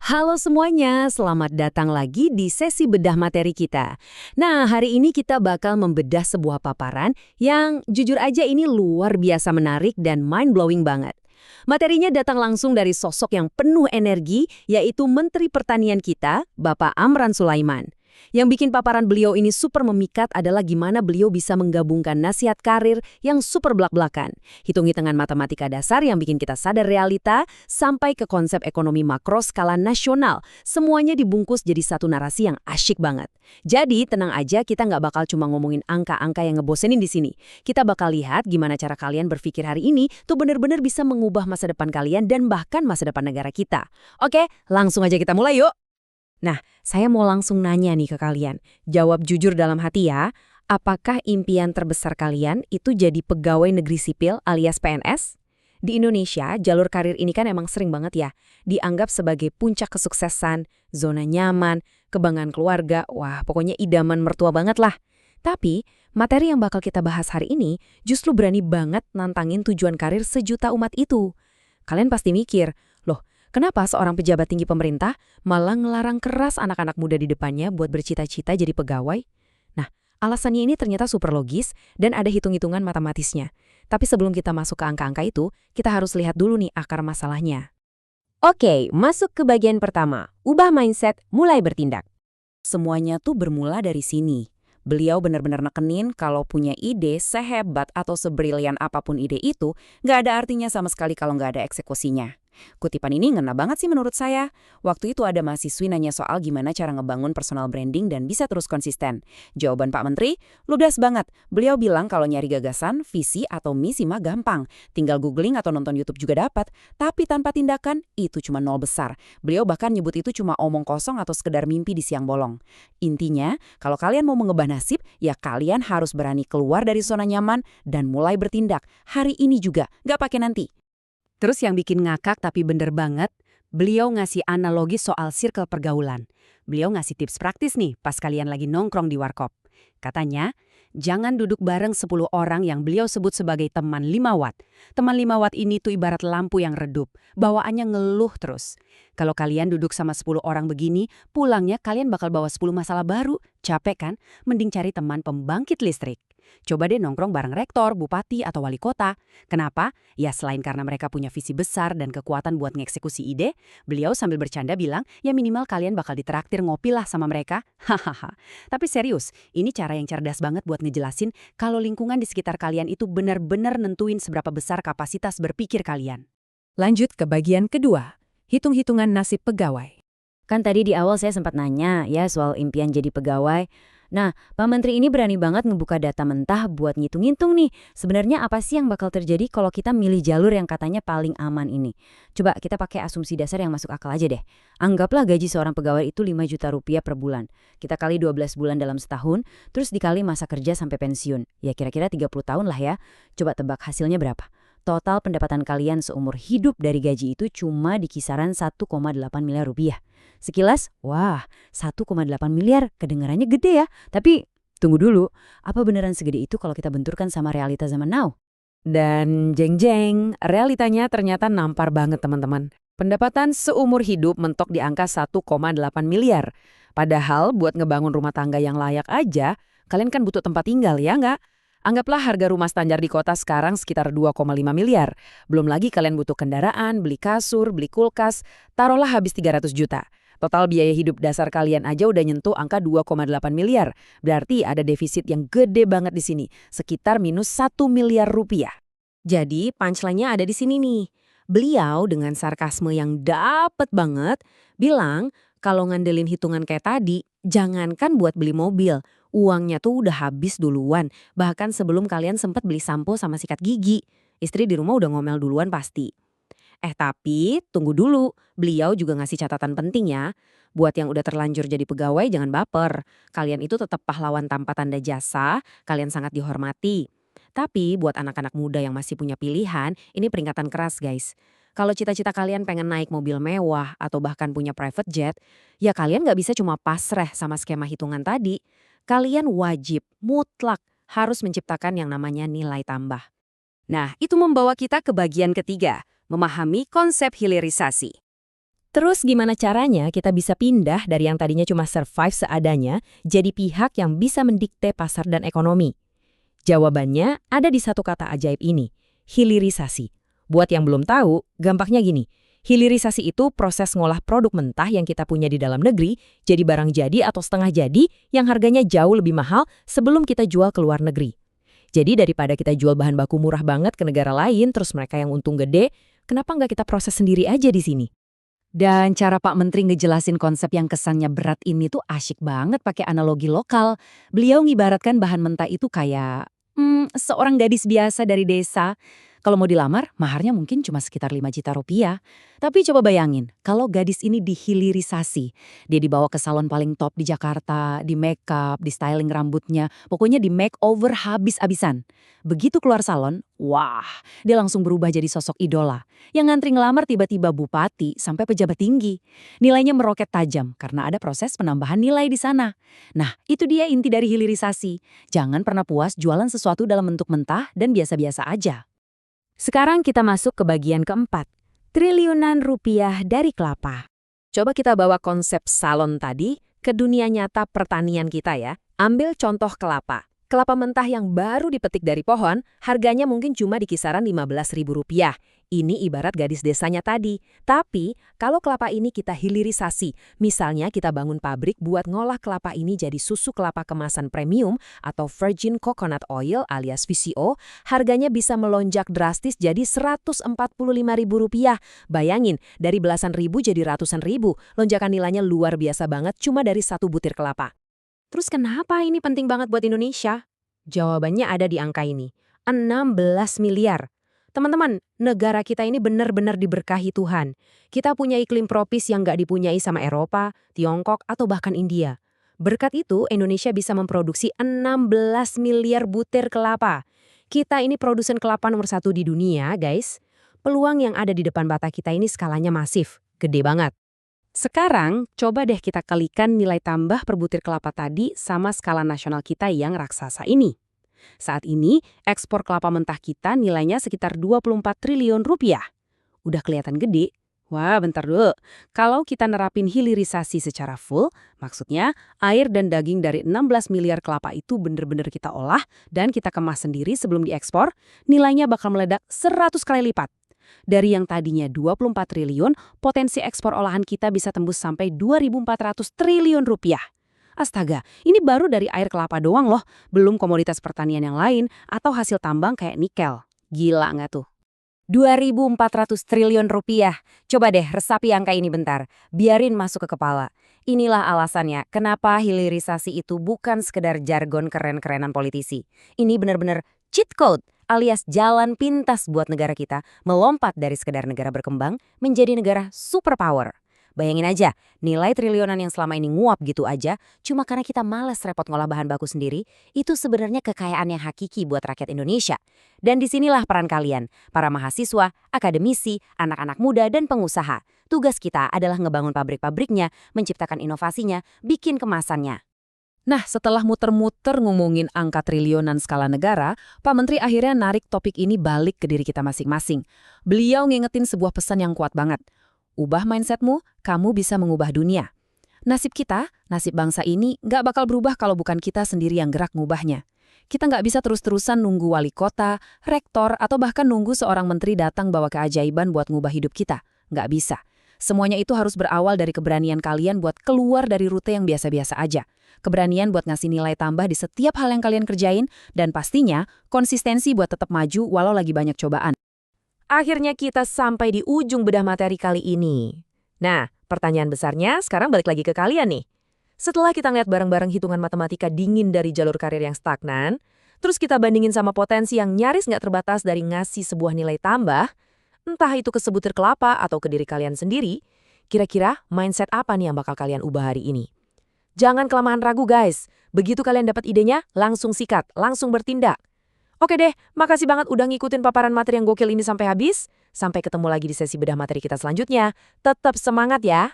Halo semuanya, selamat datang lagi di sesi bedah materi kita. Nah, hari ini kita bakal membedah sebuah paparan yang jujur aja ini luar biasa menarik dan mind-blowing banget. Materinya datang langsung dari sosok yang penuh energi, yaitu Menteri Pertanian kita, Bapak Amran Sulaiman. Yang bikin paparan beliau ini super memikat adalah gimana beliau bisa menggabungkan nasihat karir yang super blak-blakan, hitung-hitungan matematika dasar yang bikin kita sadar realita, sampai ke konsep ekonomi makro skala nasional. Semuanya dibungkus jadi satu narasi yang asyik banget. Jadi, tenang aja, kita nggak bakal cuma ngomongin angka-angka yang ngebosenin di sini. Kita bakal lihat gimana cara kalian berpikir hari ini tuh bener-bener bisa mengubah masa depan kalian dan bahkan masa depan negara kita. Oke, langsung aja kita mulai yuk! Nah, saya mau langsung nanya nih ke kalian. Jawab jujur dalam hati ya. Apakah impian terbesar kalian itu jadi pegawai negeri sipil alias PNS? Di Indonesia, jalur karir ini kan emang sering banget ya. Dianggap sebagai puncak kesuksesan, zona nyaman, kebanggaan keluarga, wah pokoknya idaman mertua banget lah. Tapi, materi yang bakal kita bahas hari ini justru berani banget nantangin tujuan karir sejuta umat itu. Kalian pasti mikir, loh, kenapa seorang pejabat tinggi pemerintah malah ngelarang keras anak-anak muda di depannya buat bercita-cita jadi pegawai? Nah, alasannya ini ternyata super logis dan ada hitung-hitungan matematisnya. Tapi sebelum kita masuk ke angka-angka itu, kita harus lihat dulu nih akar masalahnya. Oke, masuk ke bagian pertama. Ubah mindset, mulai bertindak. Semuanya tuh bermula dari sini. Beliau benar-benar nekenin kalau punya ide sehebat atau sebrilian apapun ide itu, nggak ada artinya sama sekali kalau nggak ada eksekusinya. Kutipan ini ngena banget sih menurut saya. Waktu itu ada mahasiswi nanya soal gimana cara ngebangun personal branding dan bisa terus konsisten. Jawaban Pak Menteri, ludas banget. Beliau bilang kalau nyari gagasan, visi, atau misi mah gampang. Tinggal googling atau nonton YouTube juga dapat. Tapi tanpa tindakan, itu cuma nol besar. Beliau bahkan nyebut itu cuma omong kosong atau sekedar mimpi di siang bolong. Intinya, kalau kalian mau mengubah nasib, ya kalian harus berani keluar dari zona nyaman dan mulai bertindak. Hari ini juga, nggak pakai nanti. Terus yang bikin ngakak tapi bener banget, beliau ngasih analogi soal circle pergaulan. Beliau ngasih tips praktis nih pas kalian lagi nongkrong di warkop. Katanya, jangan duduk bareng 10 orang yang beliau sebut sebagai teman 5 watt. Teman 5 watt ini tuh ibarat lampu yang redup, bawaannya ngeluh terus. Kalau kalian duduk sama 10 orang begini, pulangnya kalian bakal bawa 10 masalah baru. Capek kan? Mending cari teman pembangkit listrik. Coba deh nongkrong bareng rektor, bupati, atau wali kota. Kenapa? Ya selain karena mereka punya visi besar dan kekuatan buat ngeksekusi ide, beliau sambil bercanda bilang, ya minimal kalian bakal ditraktir ngopi lah sama mereka. Hahaha. Tapi serius, ini cara yang cerdas banget buat ngejelasin kalau lingkungan di sekitar kalian itu benar-benar nentuin seberapa besar kapasitas berpikir kalian. Lanjut ke bagian kedua, hitung-hitungan nasib pegawai. Kan tadi di awal saya sempat nanya ya soal impian jadi pegawai. Nah, Pak Menteri ini berani banget ngebuka data mentah buat ngitung-ngitung nih. Sebenarnya apa sih yang bakal terjadi kalau kita milih jalur yang katanya paling aman ini? Coba kita pakai asumsi dasar yang masuk akal aja deh. Anggaplah gaji seorang pegawai itu 5 juta rupiah per bulan. Kita kali 12 bulan dalam setahun, terus dikali masa kerja sampai pensiun. Ya kira-kira 30 tahun lah ya. Coba tebak hasilnya berapa? Total pendapatan kalian seumur hidup dari gaji itu cuma di kisaran 1,8 miliar rupiah. Sekilas, wah 1,8 miliar kedengarannya gede ya. Tapi tunggu dulu, apa beneran segede itu kalau kita benturkan sama realita zaman now? Dan jeng-jeng, realitanya ternyata nampar banget teman-teman. Pendapatan seumur hidup mentok di angka 1,8 miliar. Padahal buat ngebangun rumah tangga yang layak aja, kalian kan butuh tempat tinggal ya nggak? Anggaplah harga rumah standar di kota sekarang sekitar 2,5 miliar. Belum lagi kalian butuh kendaraan, beli kasur, beli kulkas, taruhlah habis 300 juta. Total biaya hidup dasar kalian aja udah nyentuh angka 2,8 miliar. Berarti ada defisit yang gede banget di sini, sekitar minus 1 miliar rupiah. Jadi punchline-nya ada di sini nih. Beliau dengan sarkasme yang dapet banget bilang kalau ngandelin hitungan kayak tadi, jangankan buat beli mobil, uangnya tuh udah habis duluan, bahkan sebelum kalian sempat beli sampo sama sikat gigi. Istri di rumah udah ngomel duluan pasti. Tapi tunggu dulu, beliau juga ngasih catatan penting ya. Buat yang udah terlanjur jadi pegawai jangan baper. Kalian itu tetap pahlawan tanpa tanda jasa, kalian sangat dihormati. Tapi buat anak-anak muda yang masih punya pilihan, ini peringatan keras guys. Kalau cita-cita kalian pengen naik mobil mewah atau bahkan punya private jet, ya kalian nggak bisa cuma pasrah sama skema hitungan tadi. Kalian wajib, mutlak, harus menciptakan yang namanya nilai tambah. Nah, itu membawa kita ke bagian ketiga, memahami konsep hilirisasi. Terus gimana caranya kita bisa pindah dari yang tadinya cuma survive seadanya jadi pihak yang bisa mendikte pasar dan ekonomi? Jawabannya ada di satu kata ajaib ini, hilirisasi. Buat yang belum tahu, gampangnya gini. Hilirisasi itu proses ngolah produk mentah yang kita punya di dalam negeri jadi barang jadi atau setengah jadi yang harganya jauh lebih mahal sebelum kita jual ke luar negeri. Jadi daripada kita jual bahan baku murah banget ke negara lain terus mereka yang untung gede, kenapa nggak kita proses sendiri aja di sini? Dan cara Pak Menteri ngejelasin konsep yang kesannya berat ini tuh asyik banget pakai analogi lokal. Beliau ngibaratkan bahan mentah itu kayak seorang gadis biasa dari desa. Kalau mau dilamar, maharnya mungkin cuma sekitar 5 juta rupiah. Tapi coba bayangin, kalau gadis ini dihilirisasi, dia dibawa ke salon paling top di Jakarta, di make up, di styling rambutnya, pokoknya di makeover habis-habisan. Begitu keluar salon, wah, dia langsung berubah jadi sosok idola. Yang ngantri ngelamar tiba-tiba bupati sampai pejabat tinggi. Nilainya meroket tajam karena ada proses penambahan nilai di sana. Nah, itu dia inti dari hilirisasi. Jangan pernah puas jualan sesuatu dalam bentuk mentah dan biasa-biasa aja. Sekarang kita masuk ke bagian keempat, triliunan rupiah dari kelapa. Coba kita bawa konsep salon tadi ke dunia nyata pertanian kita ya. Ambil contoh kelapa. Kelapa mentah yang baru dipetik dari pohon, harganya mungkin cuma di kisaran Rp15.000. Ini ibarat gadis desanya tadi. Tapi, kalau kelapa ini kita hilirisasi, misalnya kita bangun pabrik buat ngolah kelapa ini jadi susu kelapa kemasan premium atau virgin coconut oil alias VCO, harganya bisa melonjak drastis jadi Rp145.000. Bayangin, dari belasan ribu jadi ratusan ribu, lonjakan nilainya luar biasa banget cuma dari satu butir kelapa. Terus kenapa ini penting banget buat Indonesia? Jawabannya ada di angka ini, 16 miliar. Teman-teman, negara kita ini benar-benar diberkahi Tuhan. Kita punya iklim tropis yang nggak dipunyai sama Eropa, Tiongkok, atau bahkan India. Berkat itu, Indonesia bisa memproduksi 16 miliar butir kelapa. Kita ini produsen kelapa nomor 1 di dunia, guys. Peluang yang ada di depan mata kita ini skalanya masif, gede banget. Sekarang, coba deh kita kalikan nilai tambah per butir kelapa tadi sama skala nasional kita yang raksasa ini. Saat ini, ekspor kelapa mentah kita nilainya sekitar 24 triliun rupiah. Udah kelihatan gede? Wah, bentar dulu. Kalau kita nerapin hilirisasi secara full, maksudnya air dan daging dari 16 miliar kelapa itu bener-bener kita olah dan kita kemas sendiri sebelum diekspor, nilainya bakal meledak 100 kali lipat. Dari yang tadinya 24 triliun, potensi ekspor olahan kita bisa tembus sampai 2.400 triliun rupiah. Astaga, ini baru dari air kelapa doang loh, belum komoditas pertanian yang lain atau hasil tambang kayak nikel. Gila nggak tuh? 2.400 triliun rupiah. Coba deh resapi angka ini bentar, biarin masuk ke kepala. Inilah alasannya kenapa hilirisasi itu bukan sekedar jargon keren-kerenan politisi. Ini benar-benar cheat code alias jalan pintas buat negara kita melompat dari sekedar negara berkembang menjadi negara superpower. Bayangin aja, nilai triliunan yang selama ini nguap gitu aja, cuma karena kita malas repot ngolah bahan baku sendiri, itu sebenarnya kekayaan yang hakiki buat rakyat Indonesia. Dan disinilah peran kalian, para mahasiswa, akademisi, anak-anak muda, dan pengusaha. Tugas kita adalah ngebangun pabrik-pabriknya, menciptakan inovasinya, bikin kemasannya. Nah, setelah muter-muter ngomongin angka triliunan skala negara, Pak Menteri akhirnya narik topik ini balik ke diri kita masing-masing. Beliau ngingetin sebuah pesan yang kuat banget. Ubah mindsetmu, kamu bisa mengubah dunia. Nasib kita, nasib bangsa ini nggak bakal berubah kalau bukan kita sendiri yang gerak ngubahnya. Kita nggak bisa terus-terusan nunggu wali kota, rektor, atau bahkan nunggu seorang menteri datang bawa keajaiban buat ngubah hidup kita. Nggak bisa. Semuanya itu harus berawal dari keberanian kalian buat keluar dari rute yang biasa-biasa aja. Keberanian buat ngasih nilai tambah di setiap hal yang kalian kerjain, dan pastinya konsistensi buat tetap maju walau lagi banyak cobaan. Akhirnya kita sampai di ujung bedah materi kali ini. Nah, pertanyaan besarnya sekarang balik lagi ke kalian nih. Setelah kita ngeliat bareng-bareng hitungan matematika dingin dari jalur karir yang stagnan, terus kita bandingin sama potensi yang nyaris nggak terbatas dari ngasih sebuah nilai tambah, entah itu ke sebutir kelapa atau ke diri kalian sendiri, kira-kira mindset apa nih yang bakal kalian ubah hari ini? Jangan kelamaan ragu guys, begitu kalian dapat idenya, langsung sikat, langsung bertindak. Oke deh, makasih banget udah ngikutin paparan materi yang gokil ini sampai habis. Sampai ketemu lagi di sesi bedah materi kita selanjutnya. Tetap semangat ya!